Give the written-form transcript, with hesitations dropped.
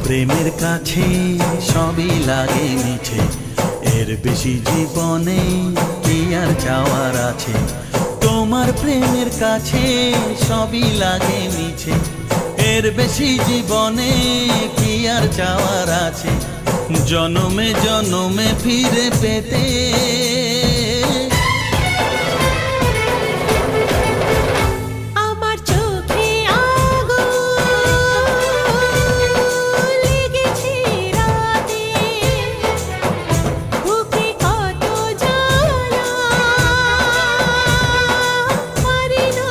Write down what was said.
প্রেমের কাছে সবই লাগে মিছে, এর বেশি জীবনে কি আর চাওয়ার আছে। তোমার প্রেমের কাছে সবই লাগে মিছে, এর বেশি জীবনে কি আর চাওয়ার আছে। জনমে জনমে ফিরে পেতে